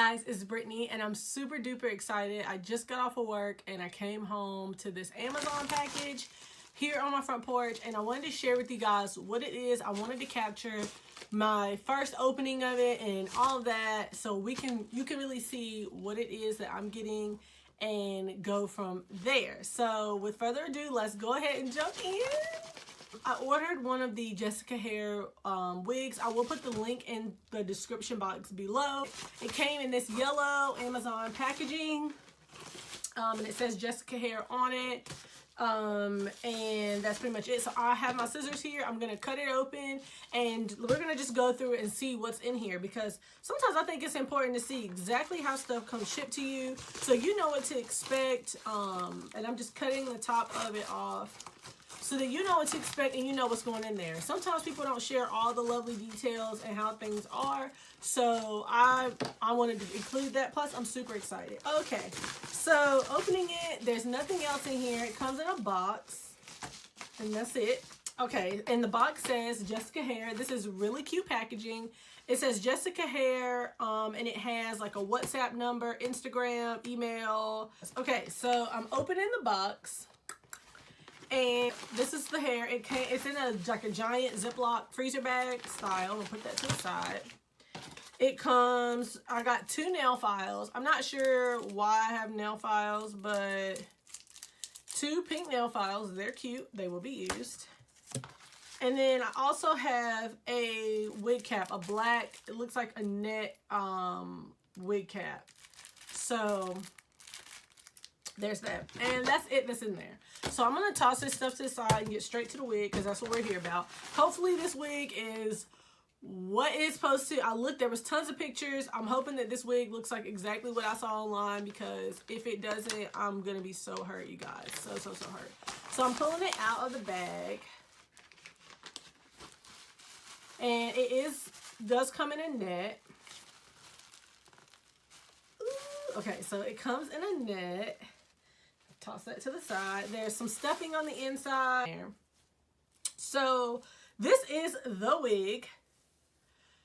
guys, it's Brittany and I'm super duper excited. I just got off of work and I came home to this Amazon package here on my front porch, and I wanted to share with you guys what it is. I wanted to capture my first opening of it and all of that so you can really see what it is that I'm getting and go from there. So with further ado, let's go ahead and jump in. I ordered one of the Jessica Hair wigs. I will put the link in the description box below. It came in this yellow Amazon packaging, and it says Jessica Hair on it, and that's pretty much it. So I have my scissors here. I'm gonna cut it open and we're gonna just go through it and see what's in here, because sometimes I think it's important to see exactly how stuff comes shipped to you so you know what to expect. And I'm just cutting the top of it off so that you know what to expect and you know what's going in there. Sometimes people don't share all the lovely details and how things are, so I wanted to include that. Plus, I'm super excited. Okay, so opening it, there's nothing else in here. It comes in a box, and that's it. Okay, and the box says Jessica Hair. This is really cute packaging. It says Jessica Hair, and it has like a WhatsApp number, Instagram, email. Okay, so I'm opening the box. And this is the hair. It's in like a giant Ziploc freezer bag style. I'm gonna put that to the side. It comes, I got 2 nail files. I'm not sure why I have nail files, but 2 pink nail files. They're cute. They will be used. And then I also have a wig cap, a black, it looks like a net wig cap. So there's that. And that's it that's in there. So I'm going to toss this stuff to the side and get straight to the wig, because that's what we're here about. Hopefully this wig is what it's supposed to. There was tons of pictures. I'm hoping that this wig looks like exactly what I saw online, because if it doesn't, I'm going to be so hurt, you guys. So hurt. So I'm pulling it out of the bag. And it does come in a net. Ooh, okay, so it comes in a net. Toss that to the side. There's some stuffing on the inside. So this is the wig.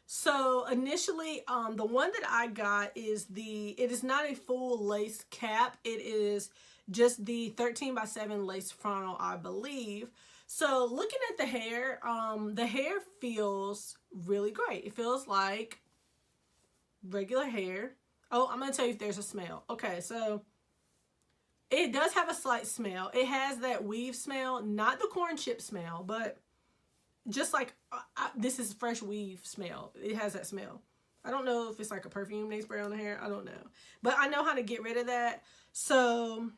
So initially, the one that I got is it is not a full lace cap. It is just the 13x7 lace frontal, I believe. So looking at the hair feels really great. It feels like regular hair. Oh, I'm going to tell you if there's a smell. Okay, so it does have a slight smell. It has that weave smell, not the corn chip smell, but just like this is fresh weave smell. It has that smell. I don't know if it's like a perfume they spray on the hair. I don't know. But I know how to get rid of that. So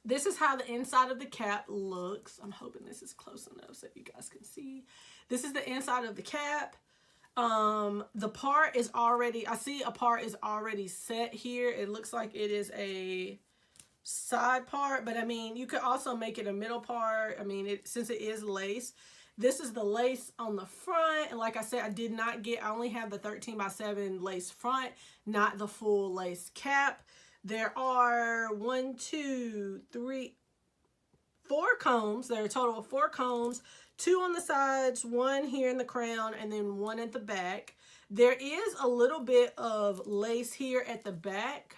this is how the inside of the cap looks. I'm hoping this is close enough so you guys can see. This is the inside of the cap. The part is already, I see a part is already set here. It looks like it is a side part, but I mean, you could also make it a middle part. I mean, since it is lace, this is the lace on the front. And like I said, I only have the 13x7 lace front, not the full lace cap. There are 1, 2, 3, 4 combs. There are a total of 4 combs, 2 on the sides, 1 here in the crown, and then 1 at the back. There is a little bit of lace here at the back.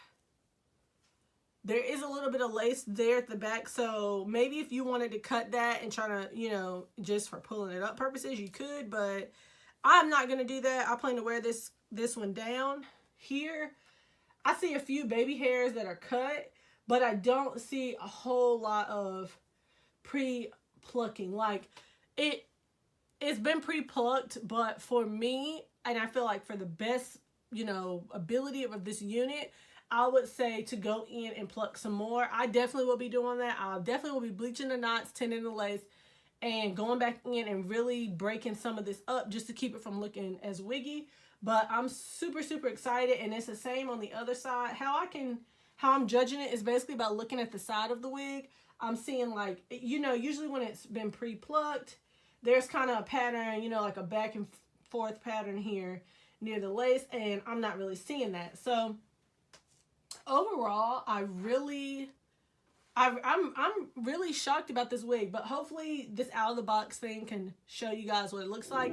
There is a little bit of lace there at the back, so maybe if you wanted to cut that and try to, you know, just for pulling it up purposes, you could, but I'm not going to do that. I plan to wear this one down here. I see a few baby hairs that are cut, but I don't see a whole lot of pre-plucking. Like, it's been pre-plucked, but for me, and I feel like for the best, you know, ability of this unit, I would say to go in and pluck some more. I definitely will be doing that. I definitely will be bleaching the knots, tinning the lace, and going back in and really breaking some of this up just to keep it from looking as wiggy. But I'm super, super excited, and it's the same on the other side. How I'm judging it is basically by looking at the side of the wig. I'm seeing, like, you know, usually when it's been pre-plucked, there's kind of a pattern, you know, like a back and forth pattern here near the lace, and I'm not really seeing that. So overall, I'm really shocked about this wig, but hopefully this out of the box thing can show you guys what it looks like.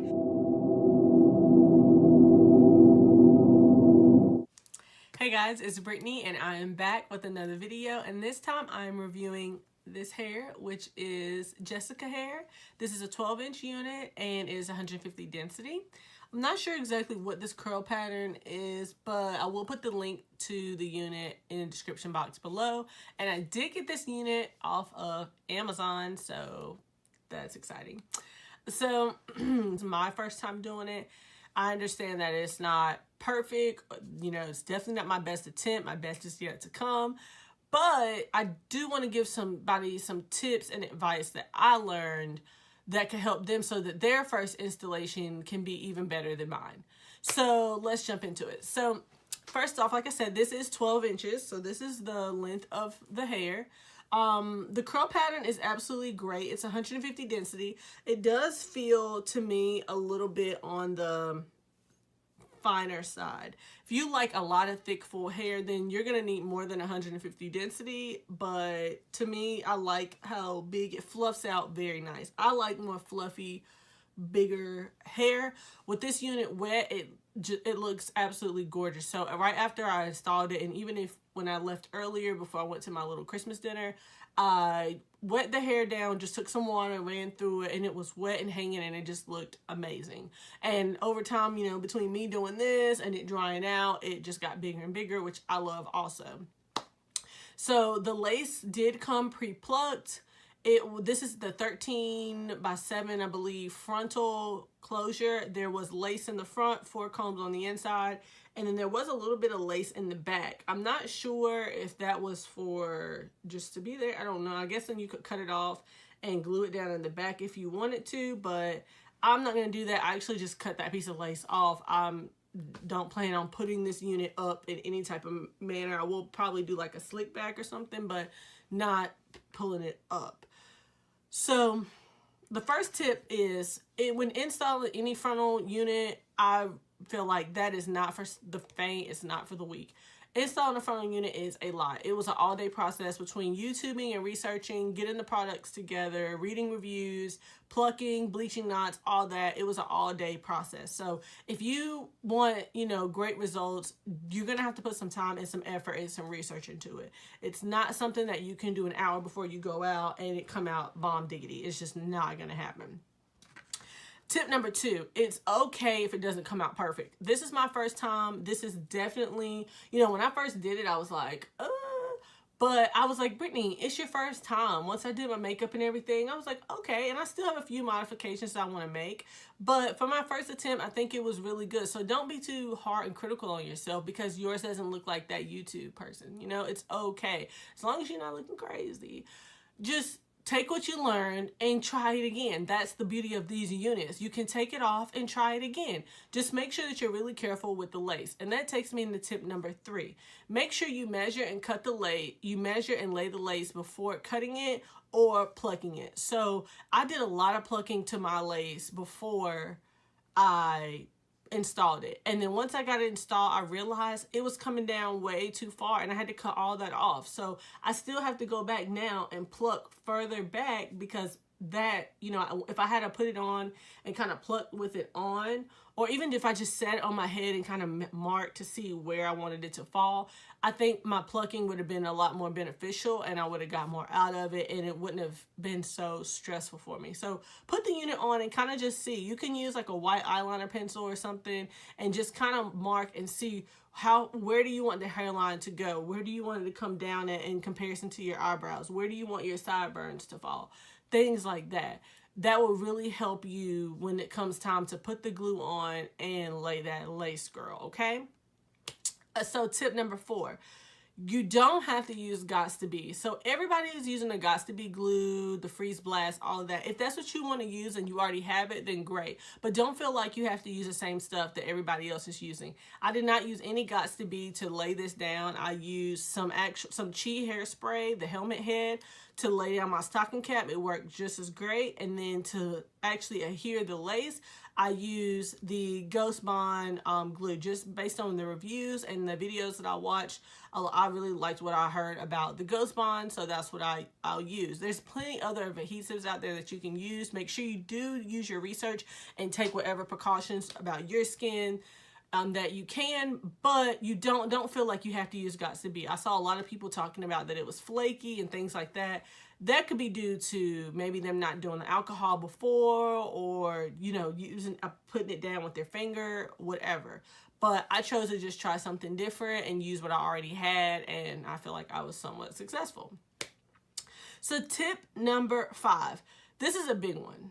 Hey guys, it's Brittany and I am back with another video, and this time I'm reviewing this hair, which is Jessica hair. This is a 12-inch unit and is 150 density. I'm not sure exactly what this curl pattern is, but I will put the link to the unit in the description box below. And I did get this unit off of Amazon, so that's exciting. So it's my first time doing it. I understand that it's not perfect. You know, it's definitely not my best attempt. My best is yet to come. But I do want to give somebody some tips and advice that I learned that can help them so that their first installation can be even better than mine. So let's jump into it. So first off, like I said, this is 12 inches. So this is the length of the hair. The curl pattern is absolutely great. It's 150 density. It does feel to me a little bit on the finer side. If you like a lot of thick full hair, then you're gonna need more than 150 density, but to me, I like how big it fluffs out very nice. I like more fluffy, bigger hair. With this unit wet, it looks absolutely gorgeous. So right after I installed it, and even if when I left earlier before I went to my little Christmas dinner, I wet the hair down, just took some water, ran through it, and it was wet and hanging, and it just looked amazing. And over time, you know, between me doing this and it drying out, it just got bigger and bigger, which I love also. So the lace did come pre-plucked. This is the 13x7, I believe, frontal closure. There was lace in the front, 4 combs on the inside, and then there was a little bit of lace in the back. I'm not sure if that was for just to be there. I don't know. I guess then you could cut it off and glue it down in the back if you wanted to, but I'm not going to do that. I actually just cut that piece of lace off. Don't plan on putting this unit up in any type of manner. I will probably do like a slick back or something, but not pulling it up. So the first tip is when installing any frontal unit, I feel like that is not for the faint. It's not for the weak. Installing a frontal unit is a lot. It was an all-day process between YouTubing and researching, getting the products together, reading reviews, plucking, bleaching knots, all that. It was an all-day process. So if you want, you know, great results, you're going to have to put some time and some effort and some research into it. It's not something that you can do an hour before you go out and it come out bomb diggity. It's just not going to happen. Tip number 2, it's okay if it doesn't come out perfect. This is my first time. This is definitely, you know, when I first did it, I was like, but I was like, Brittany, it's your first time. Once I did my makeup and everything, I was like, okay. And I still have a few modifications that I want to make. But for my first attempt, I think it was really good. So don't be too hard and critical on yourself because yours doesn't look like that YouTube person. You know, it's okay. As long as you're not looking crazy. Just take what you learned and try it again. That's the beauty of these units. You can take it off and try it again. Just make sure that you're really careful with the lace. And that takes me into tip number 3. Make sure you measure and cut the lace. You measure and lay the lace before cutting it or plucking it. So I did a lot of plucking to my lace before I installed it, and then once I got it installed, I realized it was coming down way too far and I had to cut all that off. So I still have to go back now and pluck further back because that, you know, if I had to put it on and kind of pluck with it on, or even if I just sat it on my head and kind of marked to see where I wanted it to fall, I think my plucking would have been a lot more beneficial and I would have got more out of it and it wouldn't have been so stressful for me. So put the unit on and kind of just see. You can use like a white eyeliner pencil or something and just kind of mark and see where do you want the hairline to go? Where do you want it to come down in comparison to your eyebrows? Where do you want your sideburns to fall? Things like that. That will really help you when it comes time to put the glue on and lay that lace, girl, okay? So tip number 4, you don't have to use Gots to Be. So everybody is using the Gots to Be glue, the freeze blast, all of that. If that's what you want to use and you already have it, then great. But don't feel like you have to use the same stuff that everybody else is using. I did not use any Gots to Be to lay this down. I used some Chi hairspray, the helmet head, to lay down my stocking cap. It worked just as great. And then to actually adhere the lace, I use the Ghost Bond glue. Just based on the reviews and the videos that I watched, I really liked what I heard about the Ghost Bond, so that's what I'll use. There's plenty other adhesives out there that you can use. Make sure you do use your research and take whatever precautions about your skin that you can, but you don't feel like you have to use Got2b. I saw a lot of people talking about that it was flaky and things like that. That could be due to maybe them not doing the alcohol before, or, you know, putting it down with their finger, whatever. But I chose to just try something different and use what I already had, and I feel like I was somewhat successful. So tip number 5. This is a big one.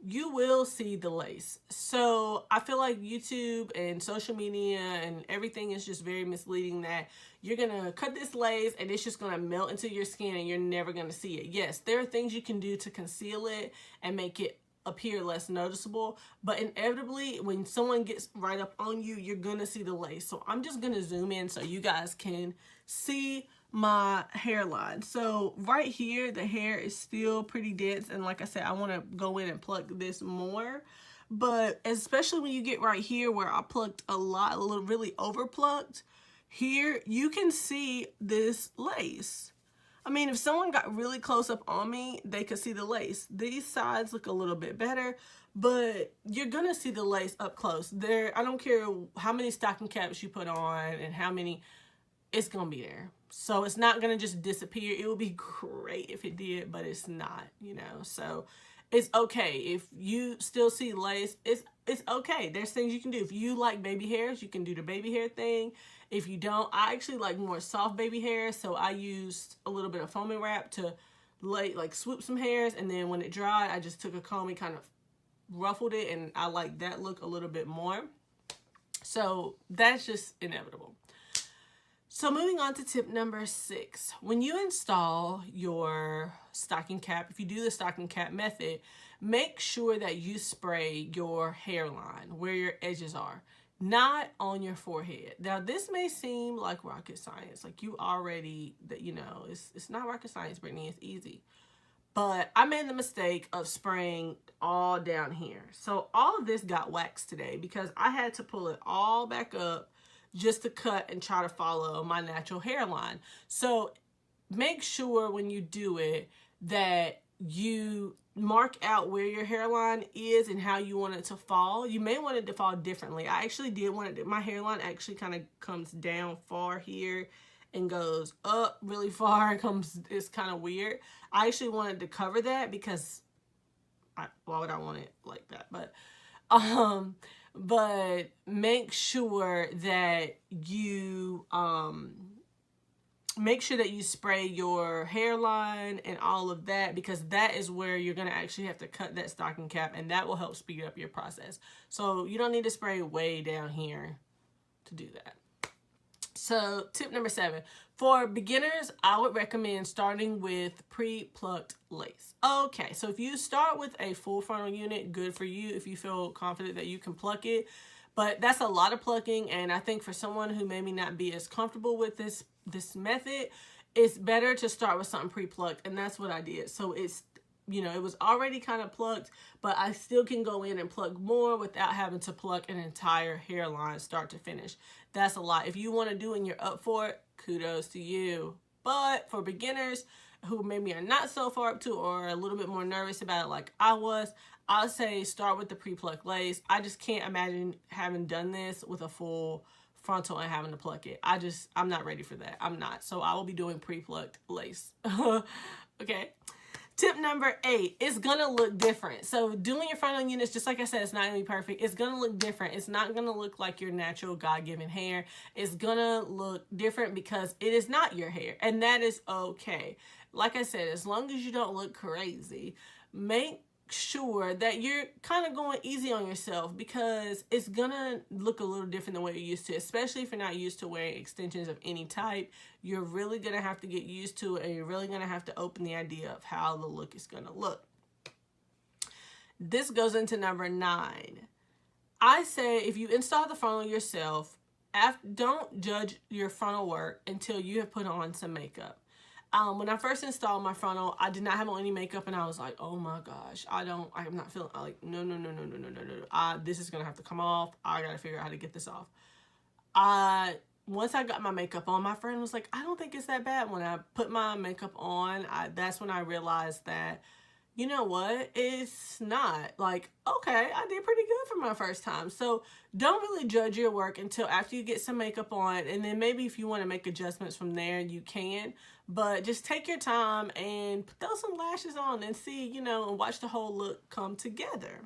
You will see the lace. So I feel like YouTube and social media and everything is just very misleading, that you're going to cut this lace and it's just going to melt into your skin and you're never going to see it. Yes, there are things you can do to conceal it and make it appear less noticeable, but inevitably when someone gets right up on you, you're going to see the lace. So I'm just going to zoom in so you guys can see my hairline. So right here, the hair is still pretty dense, and like I said, I want to go in and pluck this more, but especially when you get right here where I plucked a little really over plucked, here you can see this lace. I mean, if someone got really close up on me, they could see the lace. These sides look a little bit better, but you're gonna see the lace up close. I don't care how many stocking caps you put on and how many, it's gonna be there. So it's not gonna just disappear. It would be great if it did, but it's not, you know. So it's okay if you still see lace. It's okay. There's things you can do. If you like baby hairs, you can do the baby hair thing. If you don't, I actually like more soft baby hair, so I used a little bit of foaming wrap to like swoop some hairs, and then when it dried, I just took a comb and kind of ruffled it, and I like that look a little bit more. So that's just inevitable. So moving on to tip number 6. When you install your stocking cap, if you do the stocking cap method, make sure that you spray your hairline where your edges are, not on your forehead. Now, this may seem like rocket science, like you already, you know, it's not rocket science, Brittany, it's easy. But I made the mistake of spraying all down here. So all of this got waxed today because I had to pull it all back up just to cut and try to follow my natural hairline. So make sure when you do it that you mark out where your hairline is and how you want it to fall. You may want it to fall differently. I actually did want it, my hairline actually kind of comes down far here and goes up really far and it's kind of weird. I actually wanted to cover that because why would I want it like that? But make sure that you spray your hairline and all of that, because that is where you're going to actually have to cut that stocking cap, and that will help speed up your process. So you don't need to spray way down here to do that. So tip number 7, for beginners, I would recommend starting with pre-plucked lace. Okay, so if you start with a full frontal unit, good for you if you feel confident that you can pluck it. But that's a lot of plucking, and I think for someone who maybe not be as comfortable with this method, it's better to start with something pre-plucked, and that's what I did. So it's, you know, it was already kind of plucked, but I still can go in and pluck more without having to pluck an entire hairline start to finish. That's a lot. If you want to do and you're up for it, kudos to you. But for beginners who maybe are not so far up to or a little bit more nervous about it like I was, I'll say start with the pre-plucked lace. I just can't imagine having done this with a full frontal and having to pluck it. I'm not ready for that. I'm not. So I will be doing pre-plucked lace. Okay. Tip number 8, it's gonna look different. So doing your frontal units, just like I said, it's not gonna be perfect. It's gonna look different. It's not gonna look like your natural God-given hair. It's gonna look different because it is not your hair, and that is okay. Like I said, as long as you don't look crazy, make sure that you're kind of going easy on yourself, because it's gonna look a little different than what you're used to, especially if you're not used to wearing extensions of any type. You're really gonna have to get used to it, and you're really gonna have to open the idea of how the look is gonna look. This goes into number 9. I say if you install the frontal yourself, don't judge your frontal work until you have put on some makeup. When I first installed my frontal, I did not have on any makeup, and I was like, oh my gosh, I'm not feeling, like, no. This is going to have to come off. I got to figure out how to get this off. Once I got my makeup on, my friend was like, I don't think it's that bad. When I put my makeup on, that's when I realized that you know what, it's not. Like, okay, I did pretty good for my first time. So don't really judge your work until after you get some makeup on, and then maybe if you want to make adjustments from there, you can. But just take your time and throw some lashes on and see, you know, and watch the whole look come together.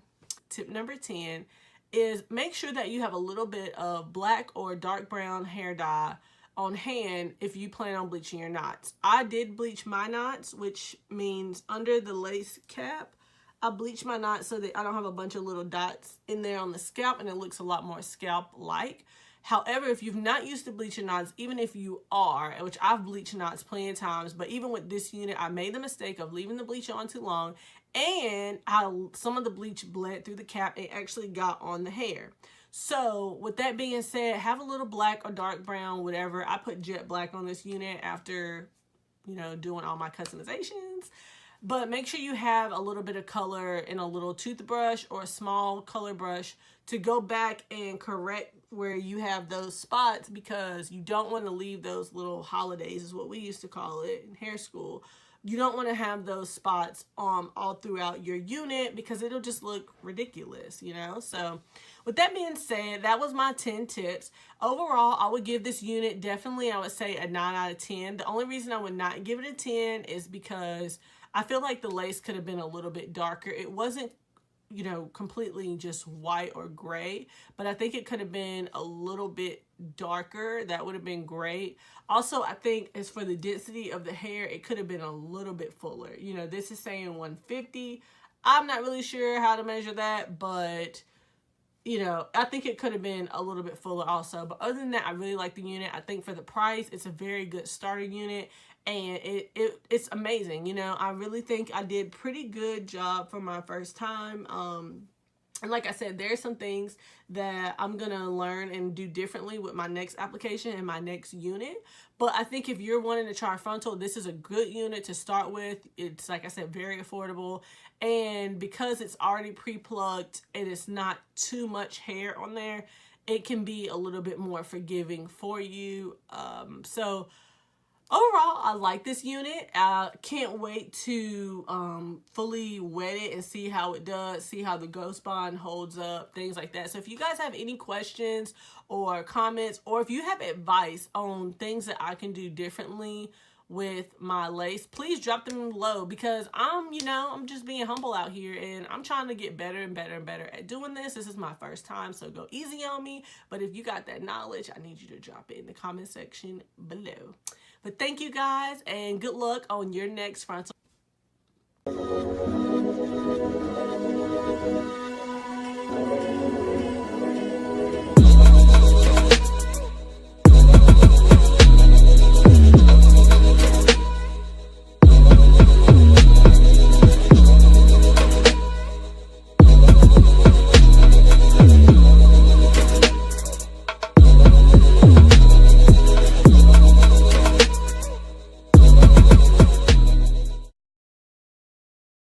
Tip number 10 is make sure that you have a little bit of black or dark brown hair dye on hand if you plan on bleaching your knots. I did bleach my knots, which means under the lace cap, I bleach my knots so that I don't have a bunch of little dots in there on the scalp, and it looks a lot more scalp-like. However, if you've not used to bleach your knots, even if you are, which I've bleached knots plenty of times, but even with this unit, I made the mistake of leaving the bleach on too long, and some of the bleach bled through the cap and actually got on the hair. So with that being said, have a little black or dark brown, whatever. I put jet black on this unit after, you know, doing all my customizations. But make sure you have a little bit of color in a little toothbrush or a small color brush to go back and correct where you have those spots, because you don't want to leave those little holidays, is what we used to call it in hair school. You don't want to have those spots all throughout your unit, because it'll just look ridiculous, you know? So with that being said, that was my 10 tips. Overall, I would give this unit definitely, I would say, a 9 out of 10. The only reason I would not give it a 10 is because I feel like the lace could have been a little bit darker. It wasn't, you know, completely just white or gray, but I think it could have been a little bit darker. That would have been great. Also, I think as for the density of the hair, it could have been a little bit fuller. You know, this is saying 150. I'm not really sure how to measure that, but you know, I think it could have been a little bit fuller also. But other than that, I really like the unit. I think for the price, it's a very good starter unit, and it's amazing. You know, I really think I did pretty good job for my first time. And like I said, there's some things that I'm going to learn and do differently with my next application and my next unit. But I think if you're wanting to try frontal, this is a good unit to start with. It's, like I said, very affordable. And because it's already pre-plugged and it's not too much hair on there, it can be a little bit more forgiving for you. So overall, I like this unit. I can't wait to fully wet it and see how it does, see how the Ghost Bond holds up, things like that. So if you guys have any questions or comments, or if you have advice on things that I can do differently with my lace, please drop them below, because I'm just being humble out here, and I'm trying to get better and better and better at doing this. This is my first time, so go easy on me. But if you got that knowledge, I need you to drop it in the comment section below. But thank you guys, and good luck on your next frontal.